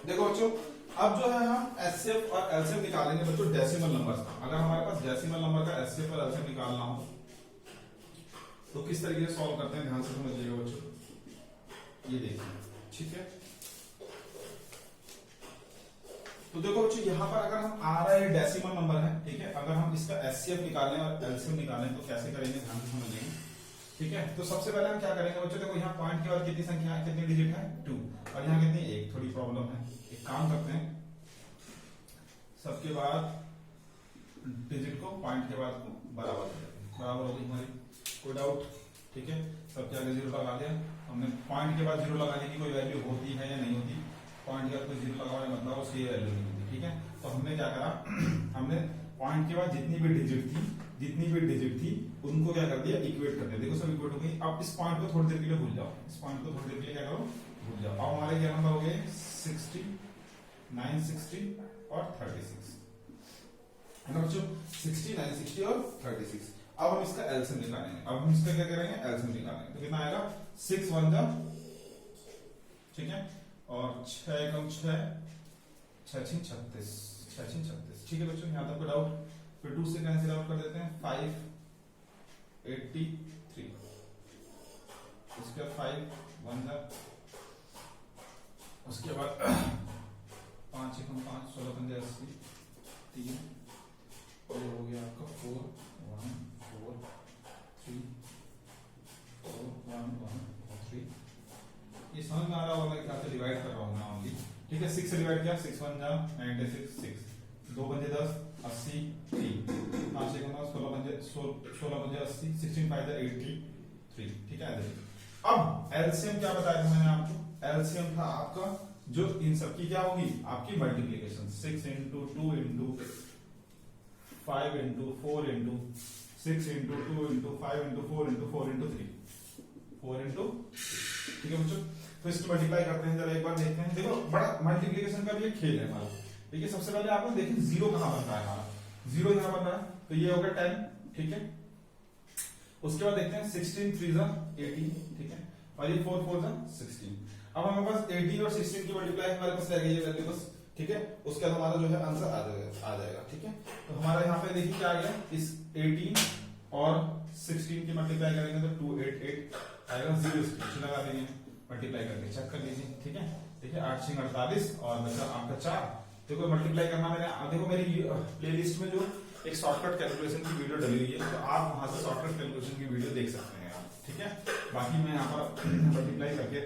देखो बच्चों, अब जो है हम एचसीएफ और एलसीएम निकालेंगे बच्चों डेसिमल नंबर का। अगर हमारे पास डेसिमल नंबर का एचसीएफ और एलसीएम निकालना हो तो किस तरीके से सॉल्व करते हैं, ध्यान से समझिएगा बच्चों। ये देखिए, ठीक है। तो देखो बच्चों, यहाँ पर अगर हम आ रहा है डेसिमल नंबर है, ठीक है। अगर हम इसका एचसीएफ निकालें और एलसीएम निकालें तो कैसे करेंगे, ध्यान से समझिएगा, ठीक है। तो सबसे पहले हम क्या करेंगे बच्चों, देखो यहाँ पॉइंट के बाद कितनी संख्या है, कितनी डिजिट है 2, और यहाँ कितनी 1, थोड़ी प्रॉब्लम है। एक काम करते हैं, सबके बाद डिजिट को पॉइंट के बाद को बराबर कर देते हैं। बराबर हो गई हमारी, कोई डाउट, ठीक है। सबके आगे जीरो लगा दिया हमने। पॉइंट के बाद जीरो लगाने की कोई वैल्यू होती है या नहीं होती, पॉइंट के बाद कोई जीरो लगाने मतलब उसकी वैल्यू नहीं होती, ठीक है। तो हमने क्या करा, हमने पॉइंट के बाद जितनी भी डिजिट थी उनको क्या कर दिया, इक्वेट कर दिया। देखो सब इक्वेट हो गई। अब इस पॉइंट को थोड़ी देर के लिए भूल जाओ, इस पॉइंट को थोड़ी देर के लिए क्या करो, भूल जाओ। अब हमारे क्या नंबर हो गए 60, 9, 60 और 36 है ना बच्चों, 60, 9, 60 और 36। अब हम इसका एलसीएम निकालेंगे। अब हम इसका क्या करेंगे, एलसीएम निकालेंगे। तो कितना आएगा, 6 1 जा, ठीक है, और 6 एकम 6, 6 6 36, 6 6 36, ठीक है बच्चों। यहाँ तक कोई डाउट? फिर 2 से कैंसिल आउट कर देते हैं, 5 83, उसके बाद 5 1 जा, उसके बाद 5 एकम 5, 16 पंजे 80, 3 और हो गया आपका 4 1 4 3 4 1 1 3। ये समझ में आ रहा होगा मैं क्या से डिवाइड कर रहा हूँ ना ओनली, ठीक है। 6 से डिवाइड किया, 6 1 जा 96, 6 2 पंजे 10 80, 3 5 एक 16 पंजे 80, 16 5 जा 83, ठीक है। अब एलसीएम क्या बताया था मैंने आपको, एलसीएम था आपका जो इन सब की क्या होगी, आपकी multiplication. 6 into 2 into 5 into 4 into 6 into 2 into 5 into 4 into 4 into 3, 4 into, ठीक है बच्चों। तो इसकी मल्टीप्लाई करते हैं, जरा एक बार देखते हैं। देखो बड़ा मल्टीप्लिकेशन का भी एक खेल है हमारा। देखिए सबसे पहले आपको देखिए जीरो कहां बन रहा है, हमारा जीरो यहां बन रहा है, तो ये होगा 10, ठीक है। उसके बाद देखते हैं 16 3 जा 18, ठीक है, और ये 4 4 जा 16। अब हमारे पास 18 और 16 की मल्टीप्लाई हमारे पास रह गई है वैल्यू बस, ठीक है। उसके बाद हमारा जो है आंसर आ जाएगा, ठीक है। तो हमारा यहाँ पे देखिए क्या आ गया, इस 18 और 16 की मल्टीप्लाई करेंगे तो 288 आएगा, 0 लगा देंगे, मल्टीप्लाई करके चेक कर लीजिए, ठीक है। देखिए 8 6 48 और बचा आपका 4। देखो मल्टीप्लाई करना मैंने, देखो मेरी प्लेलिस्ट में जो एक शॉर्टकट कैलकुलेशन की वीडियो डली हुई है, तो आप वहां से शॉर्टकट कैलकुलेशन की वीडियो देख सकते हैं आप, ठीक है। बाकी मैं यहाँ पर मल्टीप्लाई करके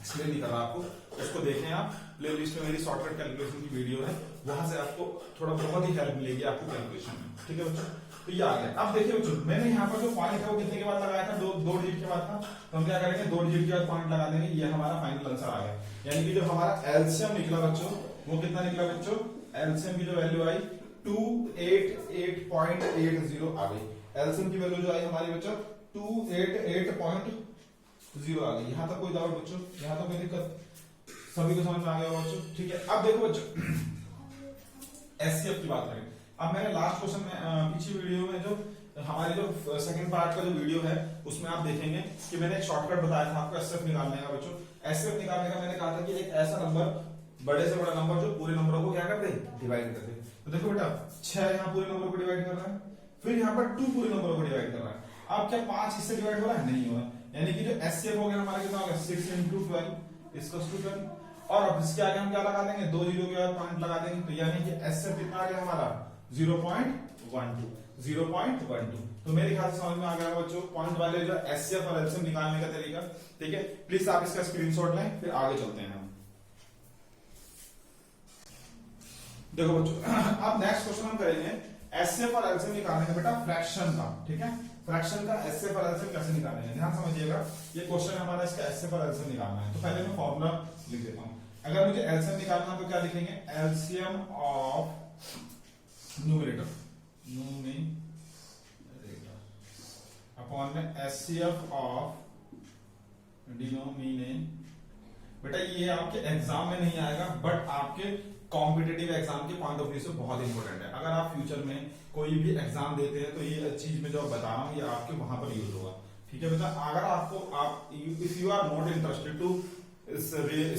इसलिए नहीं कर रहा आपको, उसको देखें आप, प्लेलिस्ट में मेरी शॉर्टकट कैलकुलेशन की वीडियो है, वहां से आपको थोड़ा बहुत ही हेल्प मिलेगी आपको कैलकुलेशन में, ठीक है बच्चों। तो ये आ गया। अब देखिए बच्चों, मैंने यहाँ पर जो पॉइंट है वो कितने के बाद लगाया था, दो डिजिट के बाद था, तो हम क्या करेंगे, 2 डिजिट के बाद पॉइंट लगा देंगे, ये हमारा फाइनल आंसर आ गया। यानी कि जो हमारा एलसीएम निकला बच्चों, वो कितना निकला बच्चों, एलसीएम की जो वैल्यू आई 288.80 आ गई। एलसीएम की वैल्यू जो आई हमारी बच्चों 288.0 आ गई। यहां तक कोई डाउट बच्चों, यहां तक कोई दिक्कत, सभी को समझ में आ गया बच्चों, ठीक है। अब देखो बच्चों, एचसीएफ की बात करें। अब मैंने लास्ट क्वेश्चन में पिछली वीडियो में जो हमारे जो सेकंड पार्ट का जो वीडियो है उसमें आप देखेंगे कि मैंने एक शॉर्टकट बताया था आपको एचसीएफ निकालने का बच्चों। एचसीएफ निकालने का मैंने कहा था कि एक ऐसा नंबर, बड़े से बड़ा नंबर जो पूरे नंबरों को क्या कर दे, डिवाइड कर दे। तो देखो बेटा 6 यहाँ पूरे नंबर को डिवाइड कर रहा है, फिर यहाँ पर 2 पूरे नंबरों को डिवाइड कर रहा है। अब क्या 5 इससे डिवाइड हो रहा है, नहीं हो रहा है। यानी कि जो एचसीएफ हो गया हमारा कितना हो गया, 6 into 12 = 12। और अब इसके आगे हम क्या लगा देंगे, 2 जीरो के बाद पॉइंट लगा देंगे, तो यानी कि एचसीएफ कितना आ गया हमारा 0.12, 0.12। तो मेरे ख्याल से समझ में आ गया बच्चों पॉइंट वाले जो एचसीएफ और एलसीएम निकालने का तरीका, ठीक है। प्लीज आप इसका स्क्रीनशॉट लें, फिर आगे चलते हैं हम। देखो बच्चों, अब नेक्स्ट क्वेश्चन हम करेंगे एचसीएफ और एलसीएम निकालने का बेटा फ्रैक्शन का, ठीक है। फ्रैक्शन का एचसीएफ और एलसीएम कैसे निकालेंगे, ध्यान समझिएगा। ये क्वेश्चन है हमारा, इसका एचसीएफ और एलसीएम निकालना है। तो पहले मैं फॉर्मूला लिख देता हूं। अगर मुझे एलसीएम निकालना है तो क्या लिखेंगे, एलसीएम ऑफ न्यूमरेटर अपॉन में एचसीएफ ऑफ डिनोमिनेटर। बेटा ये आपके एग्जाम में नहीं आएगा, बट आपके कॉम्पिटिटिव एग्जाम के पॉइंट ऑफ व्यू से बहुत इंपॉर्टेंट है। अगर आप फ्यूचर में कोई भी एग्जाम देते हैं तो ये चीज में जो बता रहा हूँ ये आपके वहां पर यूज होगा, ठीक है बेटा। अगर आपको if you are not interested to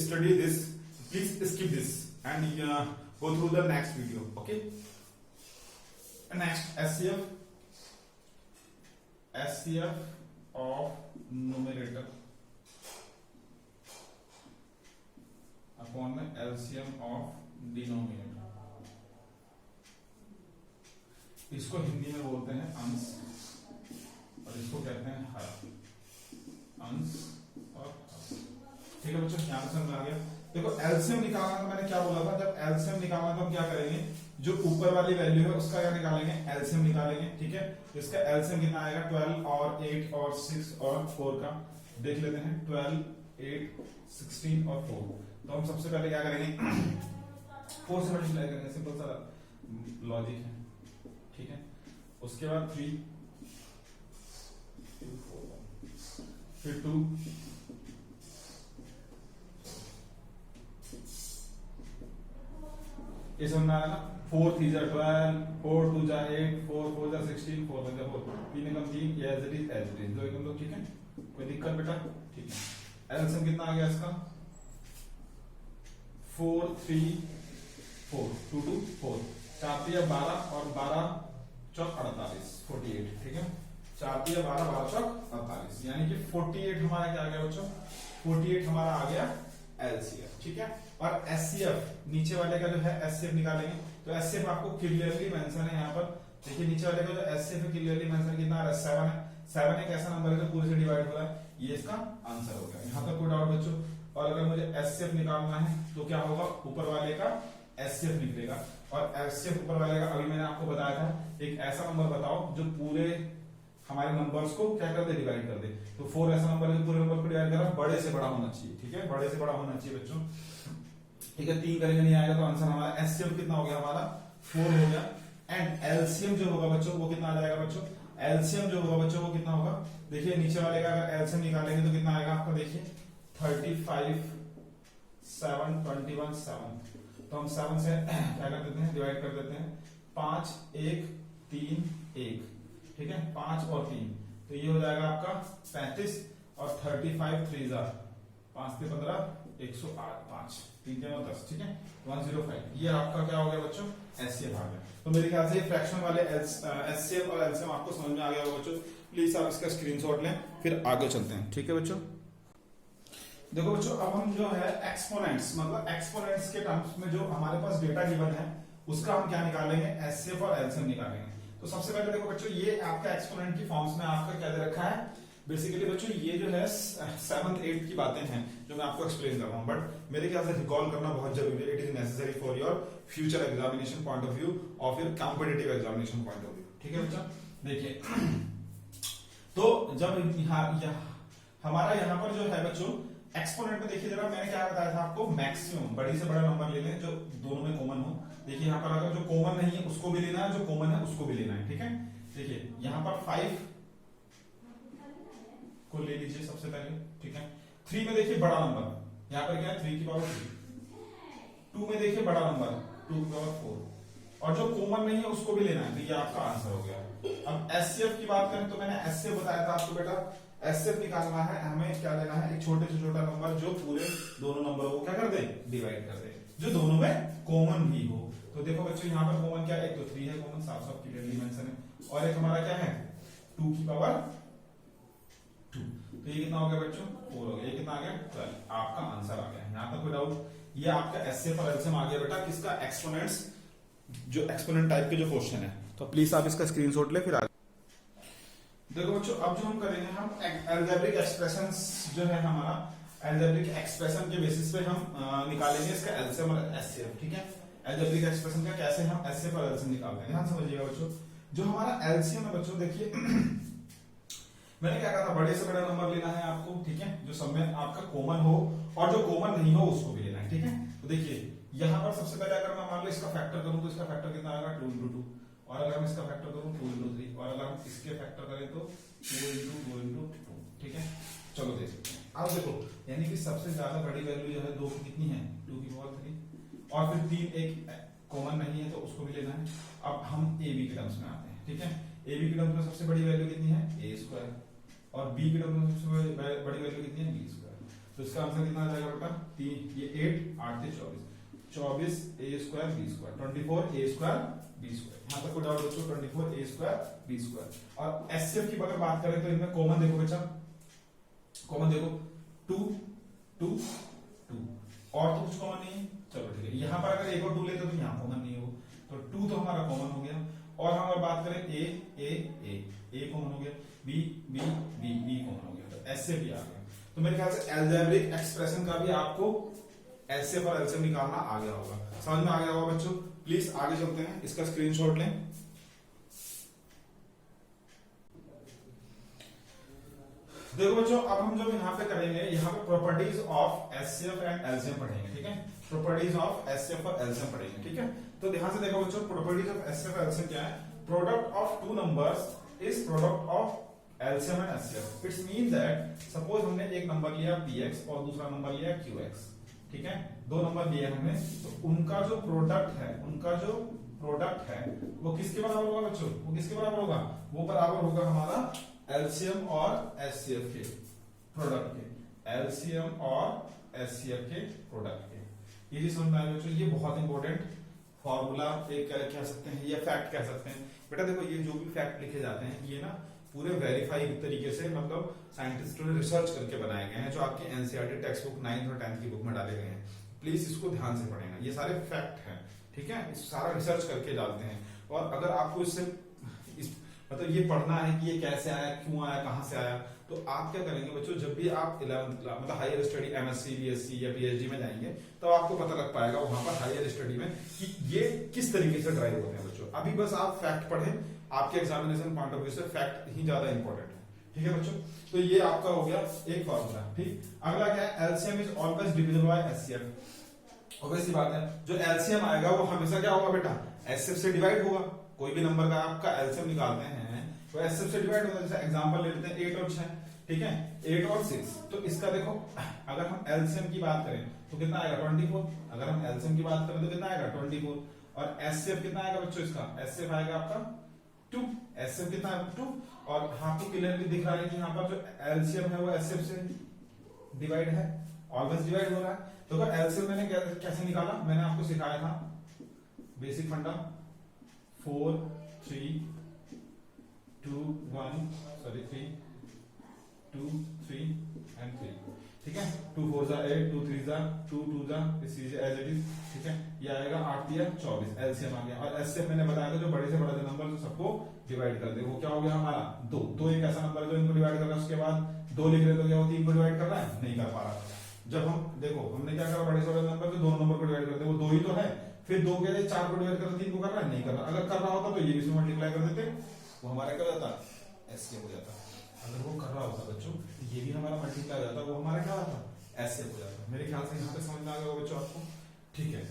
study this Please skip this and go through the next video. Okay. Next, SCF of numerator upon the LCM of denominator. इसको हिंदी में बोलते हैं अंश और इसको कहते हैं हर। अंश और हर। ठीक है बच्चों, यहाँ समझ में आ गया। देखो एलसीएम निकालना तो मैंने क्या बोला था, जब एलसीएम निकालना तो हम क्या करेंगे, जो ऊपर वाली वैल्यू है उसका क्या निकालेंगे, एलसीएम निकालेंगे। ठीक है, तो इसका एलसीएम कितना आएगा, 12 और 8 और 6 और 4 का देख लेते हैं। 12, 8, 16 और 4। तो हम सबसे पहले क्या करेंगे, 4 से मल्टीप्लाई करेंगे, सिंपल सा लॉजिक है। ठीक है, उसके बाद 3, फिर 2, ये समझ में आया ना। 4 3 जा 12, 4 2 जा 8, 4 4 जा 16, 4 1 जा 4, 3 एकम 3, ये एज इट इज, दो एकम 2। ठीक है, कोई दिक्कत बेटा? ठीक है, एलसीएम कितना आ गया इसका, 4 3 4, 2 2 4, 4 3 12 और 12 चौक 48, 48। ठीक है, 4 3 12 12 चौक 48, यानी कि 48 हमारा क्या आ गया बच्चों, 48 हमारा आ गया एलसीएफ। ठीक है, और एचसीएफ नीचे वाले का जो है एचसीएफ निकालेंगे। तो एचसीएफ आपको क्लियरली मेंशन है यहाँ पर, देखिए नीचे वाले का जो एचसीएफ है क्लियरली मेंशन कितना आ रहा है, 7 है। 7 एक ऐसा नंबर है जो पूरे से डिवाइड हो रहा है, ये इसका आंसर हो गया। यहाँ तक कोई डाउट बच्चों? और अगर मुझे एचसीएफ निकालना है तो क्या होगा, ऊपर वाले का एचसीएफ निकलेगा, और एचसीएफ ऊपर वाले का अभी मैंने आपको बताया था, एक ऐसा नंबर बताओ जो पूरे हमारे नंबर्स को क्या कर दे, डिवाइड कर दे। तो 4 ऐसा नंबर है जो पूरे नंबर को डिवाइड कर रहा है, बड़े से बड़ा होना चाहिए। ठीक है, बड़े से बड़ा होना चाहिए बच्चों। ठीक है, 3 करेंगे नहीं आएगा, तो आंसर हमारा एचसीएफ कितना हो गया, हमारा 4 हो गया। एंड एलसीएम जो होगा बच्चों वो कितना आ जाएगा बच्चों, एलसीएम जो होगा बच्चों वो कितना होगा, देखिए नीचे वाले का अगर एलसीएम निकालेंगे तो कितना आएगा आपका, देखिए 35 7 21 7। तो हम 7 से क्या कर देते हैं, डिवाइड कर देते हैं, 5 1 3 1। ठीक है, 5 और 3, तो ये हो जाएगा आपका 35, और 35 3 5 से 15 108, 5 3 10। ठीक है, 105। ये आपका क्या हो गया बच्चों, एचसीएफ आ गया। तो मेरे ख्याल से फ्रैक्शन वाले एचसीएफ और एलसीएम आपको समझ में आ गया होगा बच्चों। प्लीज आप इसका स्क्रीनशॉट लें, फिर आगे चलते हैं। ठीक है बच्चों, देखो बच्चों अब हम जो है एक्सपोनेंट्स, मतलब एक्सपोनेंट्स के टर्म्स में जो हमारे पास डेटा गिवन है उसका हम क्या निकालेंगे, एचसीएफ और एलसीएम निकालेंगे। तो सबसे पहले देखो बच्चों, ये आपका एक्सपोनेंट की फॉर्म्स में आपका क्या दे रखा है, बेसिकली बच्चों ये जो है 7th 8th की बातें हैं जो मैं आपको एक्सप्लेन कर रहा हूं, बट मेरे ख्याल से रिकॉल करना बहुत जरूरी है। It is necessary for your future examination point of view, of your competitive examination point of view. ठीक है बच्चा, देखिए तो जब हमारा यहाँ पर जो है बच्चों एक्सपोनेंट में, देखिए जरा मैंने क्या बताया था आपको, मैक्सिमम बड़ी से बड़ा नंबर ले लें जो दोनों में कॉमन हो। देखिए यहाँ पर अगर जो कॉमन नहीं है उसको भी लेना है, जो कॉमन है उसको भी लेना है। ठीक है, देखिए यहाँ पर 5 को ले लीजिए सबसे पहले। ठीक है, 3 में देखिए बड़ा नंबर, यहाँ पर क्या है 3 की पावर 3। 2 में देखिए बड़ा नंबर 2 की पावर 4, और जो कॉमन नहीं है उसको भी लेना है। तो ये आपका आंसर हो गया। अब एचसीएफ की बात करें तो मैंने एचसीएफ बताया था आपको बेटा, एचसीएफ निकालना है हमें, क्या लेना है, एक छोटे से छोटा नंबर जो पूरे दोनों नंबरों को क्या कर दे, डिवाइड कर दे, जो दोनों में कॉमन भी हो। तो देखो बच्चों यहाँ पर कॉमन क्या है, एक तो 3 है कॉमन, साफ साफ क्लियरली मेंशन है, और एक हमारा क्या है 2 की पावर 2। तो ये कितना हो गया बच्चों, 4 हो गया। ये कितना आ गया 12, आपका आंसर आ गया। यहाँ तक कोई डाउट? ये आपका एचसीएफ और एलसीएम आ गया बेटा किसका, एक्सपोनेंट्स, जो एक्सपोनेंट टाइप के जो क्वेश्चन है। तो प्लीज आप इसका स्क्रीनशॉट ले, फिर आगे देखो बच्चों। अब जो हम करेंगे, हम अलजेब्रिक एक्सप्रेशंस जो है हमारा, अलजेब्रिक एक्सप्रेशन के बेसिस पे हम निकालेंगे इसका एलसीएम और एचसीएफ। ठीक है, अलजेब्रिक एक्सप्रेशन का कैसे हम एचसीएफ और एलसीएम निकालते हैं, ध्यान समझिएगा बच्चों। जो हमारा एलसीएम है बच्चों, देखिए मैंने क्या कहा था, बड़े से बड़ा नंबर लेना है आपको। ठीक है, जो सब में आपका कॉमन हो, और जो कॉमन नहीं हो उसको भी लेना है। ठीक है, तो देखिए यहाँ पर सबसे पहले अगर मैं मान लो इसका फैक्टर करूं तो इसका फैक्टर कितना आएगा 2 into 2, और अगर मैं इसका फैक्टर करूं 2 into 3, और अगर हम इसके फैक्टर करें तो 2 into 2 into 2। ठीक है, चलो देख सकते हैं। अब देखो यानी कि सबसे ज्यादा बड़ी वैल्यू जो है 2 की कितनी है, 2 की पावर 3, और फिर 3 एक कॉमन नहीं है तो उसको भी लेना है। अब हम ए बी के टर्म्स में आते हैं। ठीक है, ए बी के टर्म्स में सबसे बड़ी वैल्यू कितनी है, a स्क्वायर, और बी के टर्म्स में सबसे बड़ी वैल्यू कितनी है, b स्क्वायर। तो इसका आंसर कितना आ जाएगा बेटा 3, ये 8 8 से 24 a square b square 24 a square b square. यहाँ तक कोई डाउट बच्चों 24 a स्क्वायर b स्क्वायर। और एचसीएफ की अगर बात करें तो इनमें कॉमन देखो बच्चा, कॉमन देखो 2 2 2 और तो कुछ कॉमन नहीं है। चलो ठीक है, यहाँ पर अगर एक और 2 लेते तो यहाँ कॉमन नहीं हो, तो 2 तो हमारा कॉमन हो गया। और हम अगर बात करें a कॉमन हो गया, b कॉमन हो गया, तो एचसीएफ भी आ गया। तो मेरे ख्याल से अलजेब्रिक एक्सप्रेशन का भी आपको एचसीएफ और एलसीएम निकालना आ गया होगा, समझ में आ गया होगा बच्चों। प्लीज आगे चलते हैं, इसका स्क्रीनशॉट लें। देखो बच्चों, अब हम जो यहाँ पे करेंगे, यहाँ पे properties of HCF and LCM पढ़ेंगे, ठीक है। प्रॉपर्टीज ऑफ एचसीएफ और एलसीएम पढ़ेंगे, ठीक है। तो ध्यान से देखो बच्चों, प्रॉपर्टीज ऑफ एचसीएफ और एलसीएम क्या है। Product of two numbers is product of LCM and HCF. It's mean that suppose हमने एक नंबर लिया px और दूसरा नंबर लिया qx, ठीक है। दो नंबर लिए हमने, तो उनका जो प्रोडक्ट है वो किसके बराबर होगा बच्चों, वो किसके बराबर होगा, वो बराबर होगा हमारा एलसीएम और एचसीएफ के प्रोडक्ट के, एलसीएम और एचसीएफ के प्रोडक्ट के। ये चीज समझ में आएगा बच्चों, ये बहुत इंपॉर्टेंट फॉर्मूला एक कह सकते हैं, ये फैक्ट कह सकते हैं। बेटा देखो, ये जो भी फैक्ट लिखे जाते हैं ये ना पूरे वेरीफाई तरीके से, मतलब साइंटिस्टों ने रिसर्च करके बनाए गए हैं, जो आपके एनसीईआरटी टेक्स्ट बुक 9th और 10th की बुक में डाले गए हैं। प्लीज इसको ध्यान से पढ़ेगा, ये सारे फैक्ट हैं, ठीक है। इस सारा रिसर्च करके डालते हैं। और अगर आपको इससे मतलब ये पढ़ना है कि ये कैसे आया, क्यों आया, कहां से आया, तो आप क्या करेंगे बच्चों, जब भी आप 11th क्लास मतलब हायर स्टडी एमएससी बीएससी या पीएचडी में जाएंगे, तो आपको पता लग पाएगा वहां पर हायर स्टडी में कि ये किस तरीके से ड्राइव होते हैं बच्चों। अभी बस आप फैक्ट पढ़ें, आपके एग्जामिनेशन पॉइंट ऑफ व्यू से फैक्ट ही ज्यादा इंपॉर्टेंट है, ठीक है बच्चों। तो ये आपका हो गया एक फॉर्मूला, ठीक। अगला क्या है, LCM is always divisible by HCF. Obviously बात है, जो एलसीएम आएगा वो हमेशा क्या होगा बेटा, एचसीएफ से डिवाइड होगा। कोई भी नंबर का आपका एलसीएम निकालते हैं तो एचसीएफ से डिवाइड होगा। जैसे एग्जांपल ले लेते हैं 8 और 6, ठीक है, 8 और 6। तो इसका देखो, अगर हम एलसीएम की बात करें तो कितना आएगा 24। अगर हम एलसीएम की बात करें तो कितना आएगा 24। और एचसीएफ कितना आएगा बच्चों, इसका एचसीएफ आएगा आपका 2। एचसीएफ कितना है 2। और आपको क्लियरली दिख रहा है कि यहाँ पर जो एलसीएम है वो एचसीएफ से डिवाइड है, ऑलवेज डिवाइड हो रहा है। तो अगर एलसीएम मैंने कैसे निकाला, मैंने आपको सिखाया था बेसिक फंडा 4 3 2 3 एंड 3, ठीक है। 2 4 जा 8, 2 3 जा 2, 2 जा एज इट इज, ठीक है। ये आएगा 8 3 24, एलसीएम आ गया। और एचसीएफ मैंने बताया था जो बड़े से बड़ा नंबर जो सबको डिवाइड कर दे, वो क्या हो गया हमारा 2। तो एक ऐसा नंबर जो इनको डिवाइड कर रहा है, उसके बाद 2 लिख रहे तो क्या वो 3 को डिवाइड कर रहा है, नहीं कर पा रहा। जब हम देखो, हमने क्या करा, बड़े से बड़े नंबर जो दोनों नंबर को डिवाइड करते हैं वो 2 ही तो है, फिर 2 के 4 को डिवाइड कर 3 को कर रहा है, नहीं कर रहा। अगर कर रहा होता तो ये भी इसमें मल्टीप्लाई कर देते, वो हमारा क्या हो जाता, एचसीएफ हो जाता। अगर वो कर रहा होता बच्चों, ये भी हमारा मल्टीप्लाई हो जाता, वो हमारा क्या होता, एचसीएफ हो जाता। मेरे ख्याल से यहाँ पे समझ में आ गया बच्चों आपको, ठीक है।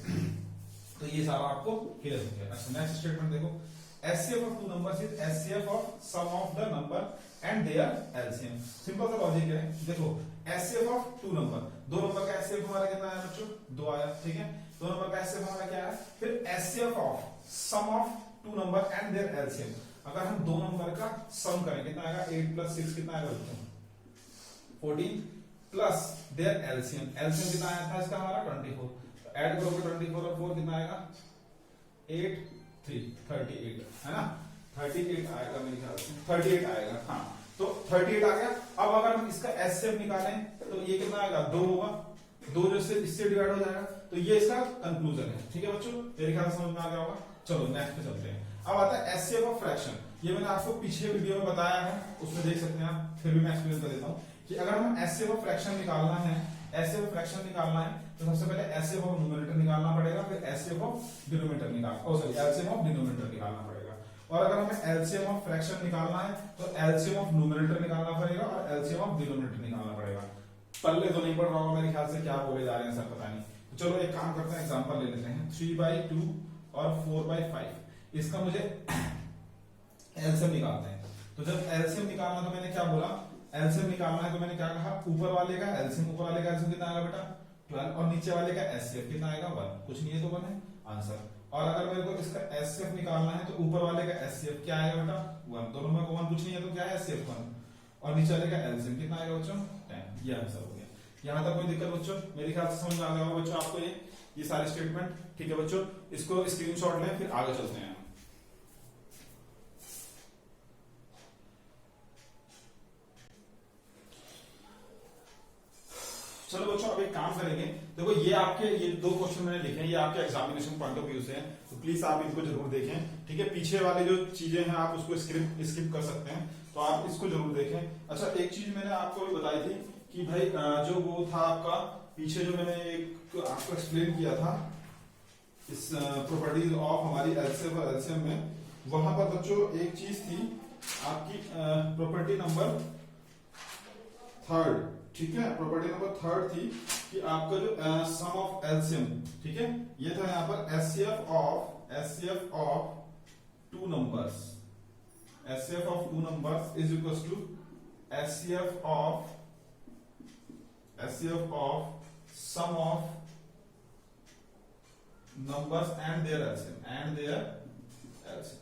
तो ये सारा आपको क्लियर हो गया। अच्छा, नेक्स्ट स्टेटमेंट देखो, HCF of two numbers is HCF of sum of the number and their LCM. Simple सा लॉजिक है, देखो एचसीएफ ऑफ टू नंबर, दो नंबर का एचसीएफ हमारा कितना आया बच्चों, 2 आया, ठीक है। दो नंबर का एचसीएफ हमारा क्या है, फिर HCF of sum of two number and their LCM. अगर हम दो नंबर का सम करें कितना आएगा, 8 + 6 कितना आएगा बच्चों 14 प्लस देयर एलसीएम। एलसीएम कितना आया था इसका हमारा 24। तो ऐड करोगे 24 और 4 कितना आएगा 8 3 38, है ना। 38 आएगा मेरे ख्याल से, 38 आएगा, हाँ। तो 38 आ गया। अब अगर हम इसका एचसीएफ निकालें तो ये कितना आएगा 2 होगा, 2 जो इससे डिवाइड हो जाएगा। तो ये इसका कंक्लूजन है, ठीक है बच्चों, मेरे ख्याल से समझ में आ गया होगा। चलो नेक्स्ट पे चलते हैं। अब आता है एचसीएफ ऑफ फ्रैक्शन। ये मैंने आपको पिछले वीडियो में बताया है, उसमें देख सकते हैं आप, फिर भी मैं एक्सप्लेन कर देता हूं कि अगर हम एचसीएफ ऑफ फ्रैक्शन निकालना है, एचसीएफ ऑफ फ्रैक्शन निकालना है तो सबसे पहले एचसीएफ ऑफ न्यूमरेटर निकालना पड़ेगा, फिर HCF of denominator LCM of denominator निकालना पड़ेगा। और अगर हमें एलसीएम ऑफ फ्रैक्शन निकालना है तो एलसीएम ऑफ न्यूमरेटर निकालना पड़ेगा और एलसीएम ऑफ डिनोमिनेटर निकालना पड़ेगा। पल्ले तो नहीं पड़ रहा होगा मेरे ख्याल से, क्या बोले जा रहे हैं सर पता नहीं। तो चलो एक काम करते हैं, एग्जांपल ले लेते हैं 3/2 और 4/5। इसका मुझे एलसीएम निकालते हैं। तो जब एलसीएम निकालना, तो मैंने क्या बोला, एलसीएम निकालना है तो मैंने क्या कहा, ऊपर वाले का एलसीएम, ऊपर वाले का एलसीएम कितना आएगा बेटा 12, और नीचे वाले का एचसीएफ कितना आएगा 1। कुछ नहीं है तो 1 है आंसर। और अगर मेरे को इसका एचसीएफ निकालना है तो ऊपर वाले का एचसीएफ क्या आएगा बेटा 1, दोनों में 1 कुछ नहीं है तो क्या है एचसीएफ 1, और नीचे वाले का एलसीएम कितना आएगा बच्चों 10। ये आंसर हो गया। यहाँ तक कोई दिक्कत बच्चों? मेरे ख्याल से समझ में आ गया होगा बच्चों आपको ये सारे स्टेटमेंट। ठीक है बच्चों, इसको स्क्रीनशॉट लें, फिर आगे चलते हैं। चलो बच्चों अब एक काम करेंगे। देखो ये दो क्वेश्चन मैंने लिखे हैं, ये आपके एग्जामिनेशन पॉइंट ऑफ व्यू से हैं, तो प्लीज आप इनको जरूर देखें। ठीक है, पीछे वाले जो चीजें हैं आप उसको स्किप कर सकते हैं, तो आप इसको जरूर देखें। अच्छा, एक चीज मैंने आपको भी बताई थी कि भाई जो वो था आपका पीछे जो मैंने एक आपको एक्सप्लेन किया था इस प्रॉपर्टीज ऑफ हमारी एलसीएम और एलसीएम में, वहां पर बच्चों एक चीज थी आपकी प्रॉपर्टी नंबर 3। ठीक है, प्रॉपर्टी नंबर 3 थी कि आपका जो सम ऑफ एलसीएम, ठीक है, ये था यहाँ पर HCF of two numbers, HCF of two numbers is equal to HCF of sum of numbers and their LCM.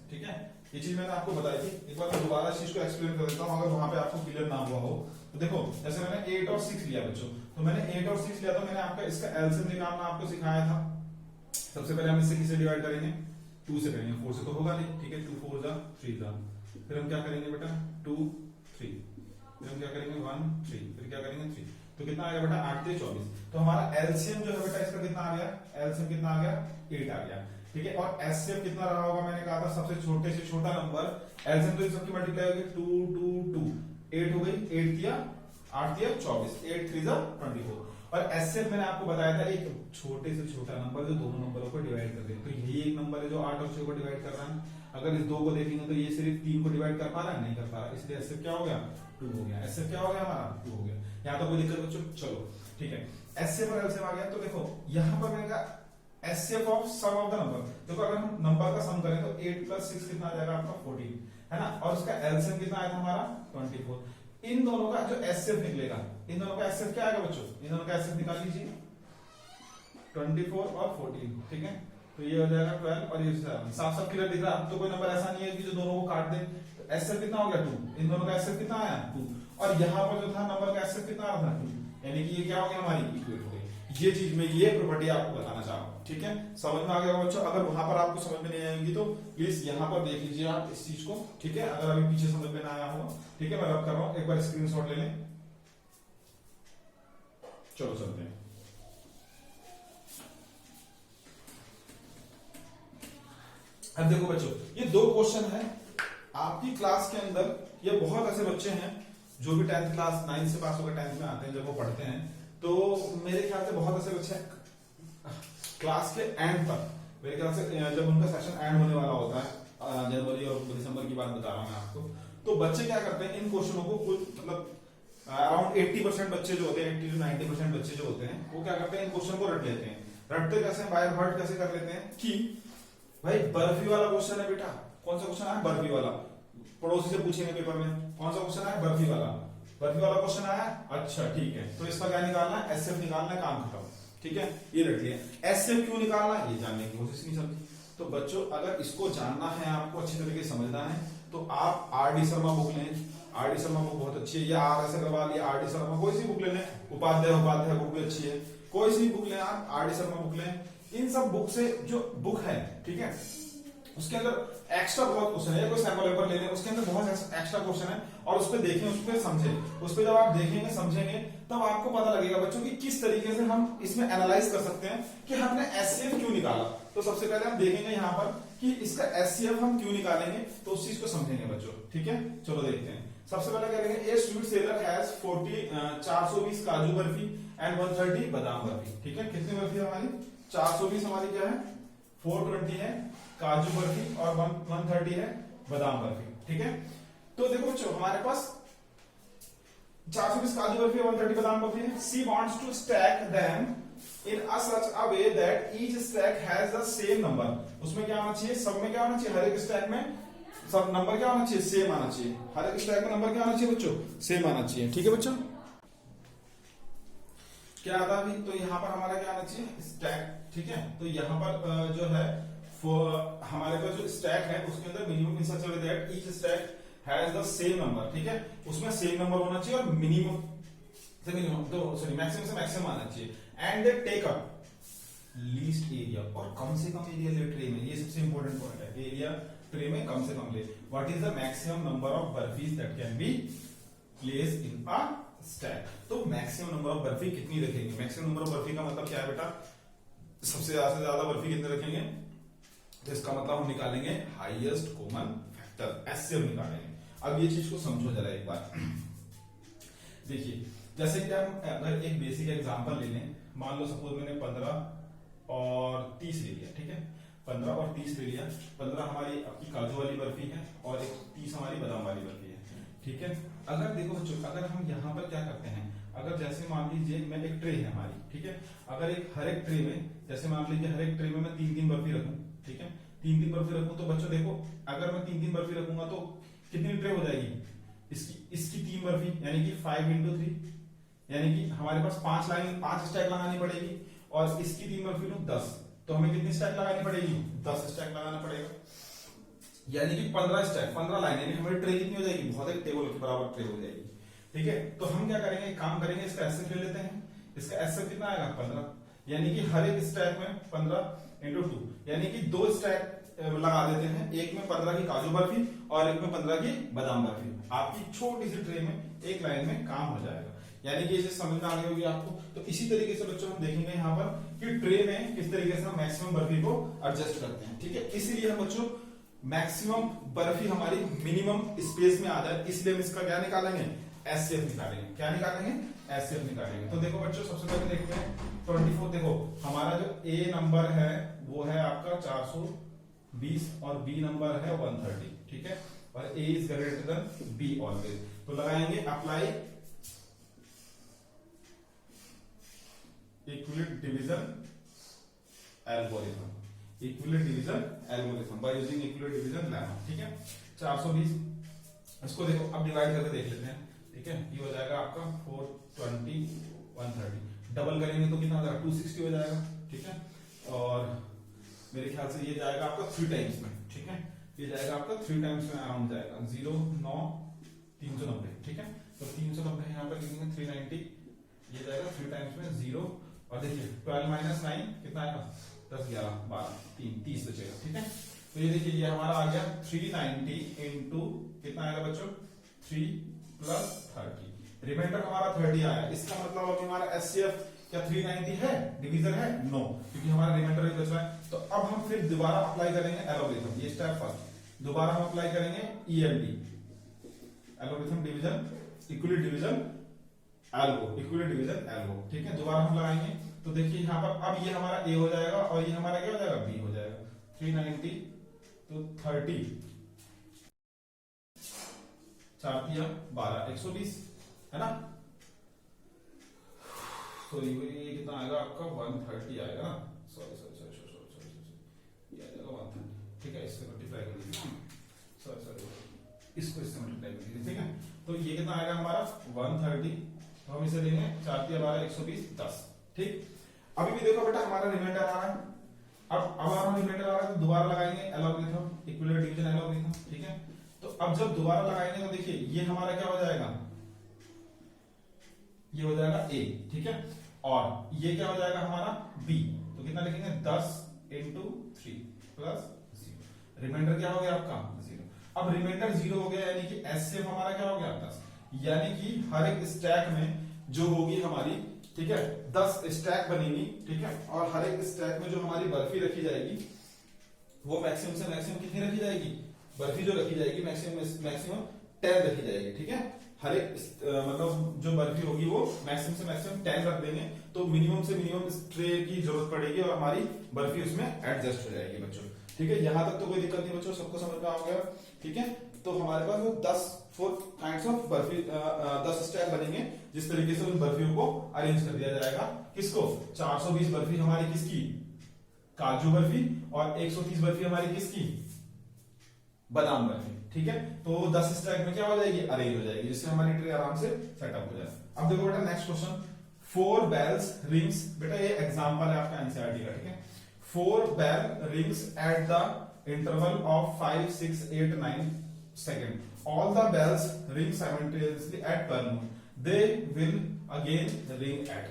ठीक है, ये चीज मैंने आपको बताई थी। एक बार मैं दोबारा इस चीज को एक्सप्लेन कर देता हूं अगर वहां पे आपको क्लियर ना हुआ हो तो। देखो जैसे मैंने 8 और 6 लिया बच्चों, तो मैंने 8 और 6 लिया, तो मैंने आपका इसका एलसीएम निकालना आपको सिखाया था। सबसे पहले हम इसे किससे डिवाइड करेंगे? 2 से करेंगे, 4 से तो होगा नहीं। ठीक है, 2 4 जा 3 जा, फिर हम क्या करेंगे बेटा 2 3, फिर हम क्या करेंगे 1 3, फिर क्या करेंगे 3, तो कितना आ गया बेटा 8 3 24। तो हमारा एलसीएम जो है बेटा इसका कितना आ गया? एलसीएम कितना आ गया? 8 आ गया। ठीक है, और एचसीएफ कितना रहा होगा? मैंने कहा था सबसे छोटे से छोटा नंबर, एलसीएम तो सबकी मल्टीप्लाई होगी 2 2 2, 8 हो गई, 8 दिया 8 दिया 24, 8 3 जा 24। और एचसीएफ मैंने आपको बताया था एक छोटे से छोटा नंबर जो दोनों नंबरों को डिवाइड कर दे। तो यही एक नंबर है जो 8 और 6 को डिवाइड कर रहा है। अगर इस 2 को देखेंगे तो ये सिर्फ 3 को डिवाइड कर पा रहा है, नहीं कर पा रहा, इसलिए एचसीएफ क्या हो गया? 2 हो गया। एचसीएफ क्या हो गया हमारा? 2 हो गया। यहाँ तो कोई दिक्कत बच्चों? चलो ठीक है, एचसीएफ और एलसीएम आ गया। तो देखो यहाँ पर मैंने कहा HCF of sum of the number. देखो अगर हम नंबर का सम करें तो 8 + 6 कितना आ जाएगा आपका? 14, है ना। और उसका एलसीएम कितना आया था हमारा? 24। इन दोनों का जो एचसीएफ निकलेगा, इन दोनों का एचसीएफ क्या आएगा बच्चों? इन दोनों का एचसीएफ निकाल लीजिए, 24 और 14। ठीक है, तो ये हो जाएगा 12 और ये 7। साफ साफ क्लियर दिख रहा है। अब तो कोई नंबर ऐसा नहीं है कि जो दोनों को काट दे। तो एचसीएफ कितना हो गया? 2। इन दोनों का एचसीएफ कितना आया? 2। और यहाँ पर जो था नंबर का एचसीएफ कितना आ रहा था? 2। यानी कि ये क्या हो गया? हमारी इक्वेट हो गई। ये चीज में ये प्रॉपर्टी आपको बताना चाह रहा हूं। ठीक है, समझ में आ गया बच्चों? अगर वहां पर आपको समझ में नहीं आएगी तो प्लीज यहाँ पर देख लीजिए आप इस चीज को। ठीक है, अगर अभी पीछे समझ में ना आया होगा। ठीक है, मैं रब कर रहा हूं, एक बार स्क्रीनशॉट ले लें। चलो चलते हैं। अब देखो बच्चों, ये 2 क्वेश्चन है आपकी क्लास के अंदर। ये बहुत ऐसे बच्चे हैं जो भी 10th क्लास 9 से पास होकर 10th में आते हैं, जब वो पढ़ते हैं तो मेरे ख्याल से बहुत ऐसे बच्चे क्लास के एंड तक, मेरे ख्याल से जब उनका सेशन एंड होने वाला होता है जनवरी और दिसंबर की बात बता रहा हूं मैं आपको, तो बच्चे क्या करते हैं इन क्वेश्चनों को कुछ मतलब अराउंड 80% बच्चे जो होते हैं, 80 to 90% बच्चे जो होते हैं वो क्या करते हैं इन क्वेश्चन को रट लेते हैं। रटते कैसे? बाय हार्ट कैसे कर लेते हैं कि भाई बर्फी वाला क्वेश्चन है बेटा, कौन सा क्वेश्चन है? बर्फी वाला। पड़ोसी से पूछेंगे पेपर में कौन सा क्वेश्चन है? बर्फी वाला। बर्फी वाला क्वेश्चन आया, अच्छा ठीक है, तो इसका क्या निकालना है? एचसीएफ निकालना है, काम खत्म। ठीक है, ये रख लिया। एचसीएफ क्यों निकालना है ये जानने की कोशिश नहीं समझी। तो बच्चों अगर इसको जानना है, आपको अच्छी तरीके से समझना है, तो आप आरडी शर्मा बुक लें। आरडी शर्मा बुक बहुत अच्छी है, या आर एस अग्रवाल या आरडी शर्मा कोई सी बुक ले लें, उपाध्याय बुक भी अच्छी है, कोई सी बुक लें आप, आरडी शर्मा बुक लें। इन सब बुक से जो बुक है, ठीक है, उसके अंदर एक्स्ट्रा बहुत क्वेश्चन है। कोई सैंपल पेपर ले लें, उसके अंदर बहुत एक्स्ट्रा क्वेश्चन है, और उस पर देखें, उस पर समझें। उस पर जब आप देखेंगे समझेंगे तब आपको पता लगेगा बच्चों कि किस तरीके से हम इसमें एनालाइज कर सकते हैं कि हमने एचसीएफ क्यों निकाला। तो सबसे पहले हम देखेंगे यहाँ पर कि इसका एचसीएफ हम क्यों निकालेंगे, तो उस चीज को समझेंगे बच्चों। ठीक है, चलो देखते हैं। सबसे पहले क्या करेंगे? ए स्वीट सेलर हैज 420 काजू बर्फी एंड 130 बादाम बर्फी। ठीक है, कितनी बर्फी है हमारी? 420 हमारी क्या है? 420 है काजू बर्फी और 130 है बादाम बर्फी। ठीक है, तो देखो बच्चों हमारे पास 420 काजू बर्फी 130 बादाम बर्फी है। She wants to stack them in such a way that each stack has the same number। उसमें क्या आना चाहिए? सब में क्या आना चाहिए? हर एक स्टैक में सब नंबर क्या आना चाहिए? सेम आना चाहिए। हर एक स्टैक में नंबर क्या आना चाहिए बच्चों? सेम आना चाहिए। ठीक है बच्चों, क्या आता है? तो यहाँ पर हमारा क्या आना चाहिए? स्टैक। ठीक है, तो यहाँ पर जो है हमारे पास जो स्टैक है उसके अंदर minimum in such a way that each stack has the same number. ठीक है, उसमें सेम नंबर होना चाहिए और मिनिमम से मिनिमम तो सॉरी मैक्सिमम से मैक्सिमम आना चाहिए, and they take up least area, और कम से कम एरिया ले ट्रे में, ये सबसे इंपॉर्टेंट पॉइंट है, एरिया ट्रे में कम से कम ले। What is the maximum number of barfis that can be place in a stack. तो मैक्सिमम नंबर ऑफ बर्फी कितनी रखेंगे, मैक्सिमम नंबर ऑफ बर्फी का मतलब क्या है बेटा, सबसे ज्यादा बर्फी कितने रखेंगे, तो इसका मतलब हम निकालेंगे हाईएस्ट कॉमन फैक्टर, एचसीएफ निकालेंगे। अब ये चीज को समझो जरा एक बार। देखिए जैसे कि हम अगर एक बेसिक एग्जांपल ले लें, मान लो सपोज मैंने 15 और 30 ले लिया, ठीक है, 15 और 30 ले लिया। 15 हमारी आपकी काजू वाली बर्फी है और एक 30 हमारी बादाम वाली बर्फी है, ठीक है। अगर देखो बच्चों, अगर हम यहाँ पर क्या करते हैं, अगर जैसे मान लीजिए मैं एक ट्रे है हमारी, ठीक है, अगर एक हर एक ट्रे में, जैसे मान लीजिए हर एक ट्रे में मैं 3-3 बर्फी रखूं, ठीक है, 3-3 बर्फी रखूं, तो बच्चों देखो अगर मैं 3-3 बर्फी रखूंगा तो कितनी ट्रे हो जाएगी, इसकी 3 बर्फी यानी कि 5 into 3, यानी कि हमारे पास 5 स्टैक लगानी पड़ेगी, और इसकी 3 बर्फी तो 10, तो हमें कितनी स्टैक लगानी पड़ेगी, 10 स्टैक लगाना पड़ेगा, यानी कि 15 स्टैक, 15 लाइन, यानी हमारी ट्रे कितनी हो जाएगी, बहुत एक टेबल के बराबर ट्रे हो जाएगी, ठीक है। तो हम क्या करेंगे, एक काम करेंगे, इसका एसएफ ले लेते हैं, इसका एसएफ कितना आएगा 15, यानी कि हर एक स्टैक में 15 into 2, यानी कि 2 स्टैक लगा देते हैं, एक में 15 की काजू बर्फी और एक में 15 की बादाम बर्फी, आपकी छोटी सी ट्रे में एक लाइन में काम हो जाएगा, यानी कि ये चीज समझ में आ गई होगी आपको। तो इसी तरीके से बच्चों हम देखेंगे यहाँ पर कि ट्रे में किस तरीके से हम मैक्सिमम बर्फी को एडजस्ट करते हैं, ठीक है। इसीलिए हम बच्चों मैक्सिमम बर्फी हमारी मिनिमम स्पेस में आ जाए, इसलिए हम इसका क्या निकालेंगे, एचसीएफ निकालेंगे, क्या निकालेंगे, एचसीएफ निकालेंगे। तो देखो बच्चों सबसे पहले देखते हैं 24, देखो हमारा जो ए नंबर है वो है आपका 420 और बी नंबर है 130, ठीक है, और A is greater than B always. तो लगाएंगे apply equivalent division algorithm, equivalent division algorithm by using equivalent division lemma, ठीक है। 420, इसको देखो अब डिवाइड करके देख लेते हैं, ठीक है, ये हो जाएगा आपका 420 130, डबल करेंगे तो कितना हो जाएगा 260 हो जाएगा, ठीक है, और मेरे ख्याल से ये जाएगा आपका 3 टाइम्स में, ठीक है, ये जाएगा आपका 3 टाइम्स में अराउंड जाएगा, 0 9 390, ठीक है, तो 390 यहाँ पर लिखेंगे 390, ये जाएगा 3 टाइम्स में 0, और देखिए 12 - 9 कितना आएगा, 10 11 12 3 30 बचेगा, ठीक है। तो ये देखिए ये हमारा आ गया 390 इंटू कितना आएगा बच्चों 3 + 30, रिमाइंडर हमारा 30 आया। इसका मतलब अभी हमारा एचसीएफ क्या 390 है, डिवीजन है, नो, क्योंकि हमारा रिमाइंडर भी बच रहा है। तो अब हम फिर दोबारा अप्लाई करेंगे एलोगरिथम, ये स्टेप फर्स्ट, दोबारा हम अप्लाई करेंगे ELD, algorithm division equivalent division algo, equivalent division algo, ठीक है, दोबारा हम लगाएंगे। तो देखिए यहाँ पर अब ये हमारा ए हो जाएगा और ये हमारा क्या हो जाएगा, बी हो जाएगा, 390 तो 30 4 × 12 120 है ना, सॉरी ये कितना आएगा आपका 130 आएगा ना, सॉरी ये आएगा 130, ठीक है, इससे मल्टीप्लाई कर दीजिए, सॉरी इसको इससे मल्टीप्लाई कर दीजिए, ठीक है। तो ये कितना आएगा हमारा 130, तो हम इसे देंगे 4 × 12 120 10, ठीक। अभी भी देखो बेटा हमारा रिमाइंडर आ रहा है, अब हमारा रिमाइंडर आ रहा है तो दोबारा लगाएंगे एलोगरिथम इक्विवेलेंट डिवीजन एलोगरिथम, ठीक है। तो अब जब दोबारा लगाएंगे तो देखिए ये हमारा क्या हो जाएगा, ये हो जाएगा ए, ठीक है, और ये क्या हो जाएगा हमारा बी, तो कितना लिखेंगे 10 × 3 + 0, रिमाइंडर क्या हो गया आपका 0। अब रिमाइंडर 0 हो गया यानी कि एचसीएफ हमारा क्या हो गया 10, यानी कि हर एक स्टैक में जो होगी हमारी, ठीक है, 10 स्टैक बनेगी, ठीक है, और हर एक स्टैक में जो हमारी बर्फी रखी जाएगी वो मैक्सिमम से मैक्सिमम कितनी रखी जाएगी, बर्फी जो रखी जाएगी मैक्सिमम 10 रखी जाएगी, ठीक है। हर एक मतलब जो बर्फी होगी वो मैक्सिमम से मैक्सिमम 10 रख देंगे, तो मिनिमम से मिनिमम ट्रे की जरूरत पड़ेगी और हमारी बर्फी उसमें एडजस्ट हो जाएगी बच्चों, ठीक है। यहां तक तो कोई दिक्कत नहीं बच्चों, सबको समझ में आ गया, ठीक है। तो हमारे पास वो 10 काइंड्स ऑफ बर्फी 10 स्टैक बनेंगे, जिस तरीके से उन बर्फियों को अरेंज कर दिया जाएगा। किसको 420 बर्फी हमारी किसकी, काजू बर्फी, और 130 बर्फी हमारी किसकी, बादाम बर्फी, ठीक है। तो 10 स्टैक में क्या हो जाएगी, अरेंज हो जाएगी, जिससे हमारी ट्रे आराम से सेटअप हो जाए। अब देखो बेटा नेक्स्ट क्वेश्चन, 4 बेल्स रिंग्स, बेटा ये एग्जांपल है आपका एनसीईआरटी का, ठीक है। 4 bell rings at the interval of 5 6 8 9 second, all the bells ring simultaneously at 12 noon, they will again ring at.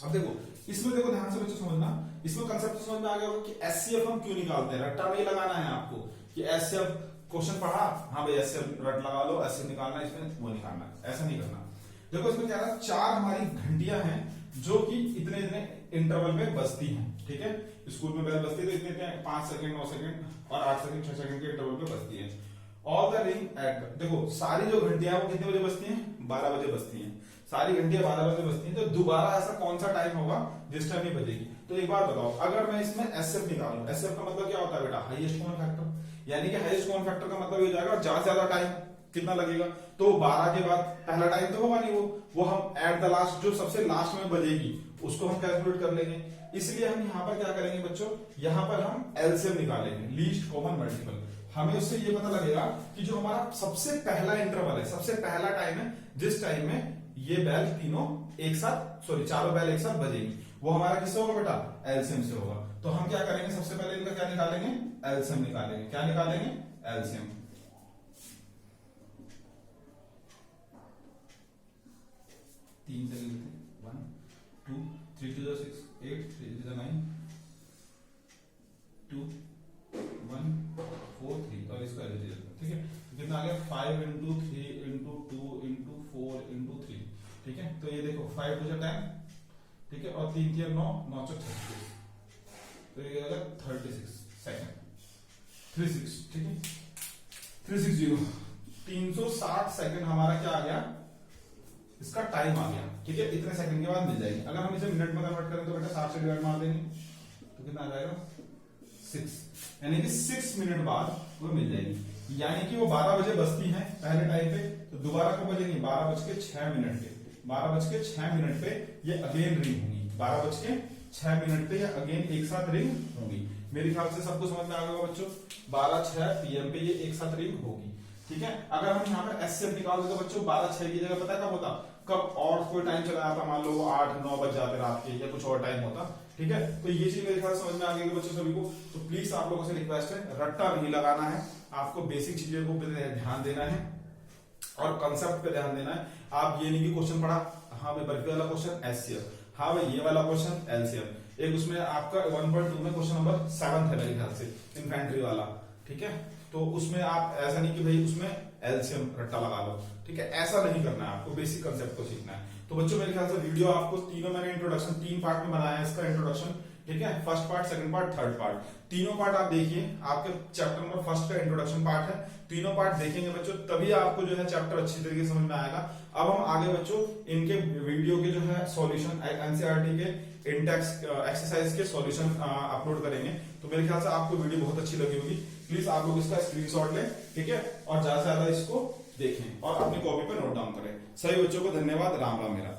अब देखो इसमें, देखो ध्यान से बच्चों समझना, इसमें कंसेप्ट समझ में आ गया होगा कि एचसीएफ हम क्यों निकालते हैं। रट्टा नहीं लगाना है आपको कि एचसीएफ क्वेश्चन पढ़ा, हाँ भाई एचसीएफ रट लगा लो, एचसीएफ निकालना है, इसमें वो निकालना है, ऐसा नहीं करना। देखो इसमें क्या है, 4 हमारी घंटियां हैं जो कि इतने इतने इंटरवल में बजती हैं, ठीक है। स्कूल में बेल बजती है तो इतने 5 सेकंड 9 सेकंड और 8 सेकंड 6 सेकंड के इंटरवल पे बजती है। ऑल द रिंग एट, देखो सारी जो घंटियां वो कितने बजे बजती हैं, 12 बजे बजती हैं। सारी घंटियां 12 बजे बजती हैं, तो दोबारा ऐसा कौन सा टाइम होगा जिस टाइम ये बजेगी। तो एक बात बताओ, अगर मैं इसमें एसएफ निकालूं, एसएफ का मतलब क्या होता है बेटा, हाईएस्ट कॉमन फैक्टर, यानी कि हाईएस्ट कॉमन फैक्टर का मतलब ये हो जाएगा ज्यादा से ज्यादा टाइम कितना लगेगा। तो 12 के बाद पहला टाइम तो होगा नहीं, वो हम एट द लास्ट, जो सबसे लास्ट में बजेगी उसको हम कैलकुलेट कर लेंगे। इसलिए हम यहाँ पर क्या करेंगे बच्चों, यहाँ पर हम एलसीएम निकालेंगे, लीस्ट कॉमन मल्टीपल। हमें उससे ये पता लगेगा कि जो हमारा सबसे पहला इंटरवल है, सबसे पहला टाइम है जिस टाइम में ये बैल तीनों एक साथ, सॉरी चारों बैल एक साथ बजेगी, वो हमारा किससे होगा बेटा, एलसीएम से होगा। तो हम क्या करेंगे, सबसे पहले इनका क्या निकालेंगे, एलसीएम निकालेंगे। क्या निकालेंगे, एलसीएम। तीन से 1 2 3 2 6 8 3 2 9 2 1 4 3 और इसका ठीक है, कितना आ गया 5 इंटू 3 इंटू 2 इंटू 4 इंटू 3, ठीक है। तो ये देखो 5 टू 10, ठीक है, और 3 3 9 9 36, तो ये आ गया 36 सेकंड, 36, ठीक है, 360 360 सेकंड हमारा क्या आ गया, इसका टाइम आ गया, ठीक है। इतने सेकंड के बाद मिल जाएगी। अगर हम इसे मिनट में कन्वर्ट करें तो बेटा 60 से डिवाइड मार देंगे तो कितना आ जाएगा 6, यानी कि 6 मिनट बाद वो मिल जाएगी। यानी कि वो 12 बजे बजती है पहले टाइम पे, तो दोबारा कब बजेंगी, 12:06 पे, 12:06 पे ये अगेन रिंग होंगी, 12:06 पे ये अगेन एक साथ रिंग होंगी। मेरे ख्याल से सबको समझ में आ गया बच्चों, 12:06 PM पे ये एक साथ रिंग होगी, ठीक है। अगर हम यहाँ पर एसएफ निकाल दें तो बच्चों 12:06 की जगह पता कब होता, कब और कोई टाइम चला जाता, मान लो 8-9 बज जाते रात के, या कुछ और टाइम होता, ठीक है। तो ये चीज मेरे ख्याल समझ में आ गई बच्चों सभी को। तो प्लीज आप लोगों से रिक्वेस्ट है, रट्टा नहीं लगाना है, आपको बेसिक चीजों को ध्यान देना है और कंसेप्ट पे ध्यान देना है। आप ये नहीं कि क्वेश्चन पढ़ा, हाँ भाई बर्फी वाला क्वेश्चन एचसीएफ, हाँ भाई ये वाला क्वेश्चन एलसीएफ। एक उसमें आपका 1.2 में क्वेश्चन नंबर 7 है मेरे ख्याल से, इन्फेंट्री वाला, ठीक है। तो उसमें आप ऐसा नहीं कि भाई उसमें एलसीएम रट्टा लगा लो, ठीक है, ऐसा नहीं करना है, आपको बेसिक कंसेप्ट को सीखना है। तो बच्चों मेरे ख्याल से वीडियो आपको तीनों मैंने इंट्रोडक्शन 3 पार्ट में बनाया है इसका इंट्रोडक्शन, ठीक है, first part, second part, third part, तीनों पार्ट आप देखिए। आपके चैप्टर नंबर फर्स्ट का इंट्रोडक्शन पार्ट है, तीनों पार्ट देखेंगे बच्चों, तभी आपको जो है चैप्टर अच्छी तरीके से समझ में आएगा। अब हम आगे बच्चों इनके वीडियो के जो है सॉल्यूशन, एनसीईआरटी के इंडेक्स एक्सरसाइज के सॉल्यूशन अपलोड करेंगे। तो मेरे ख्याल से आपको वीडियो बहुत अच्छी लगी होगी, प्लीज आप लोग इसका स्क्रीनशॉट लें, ठीक है, और ज्यादा से ज्यादा इसको देखें और अपनी कॉपी पर नोट डाउन करें। सभी बच्चों को धन्यवाद, राम राम मेरा।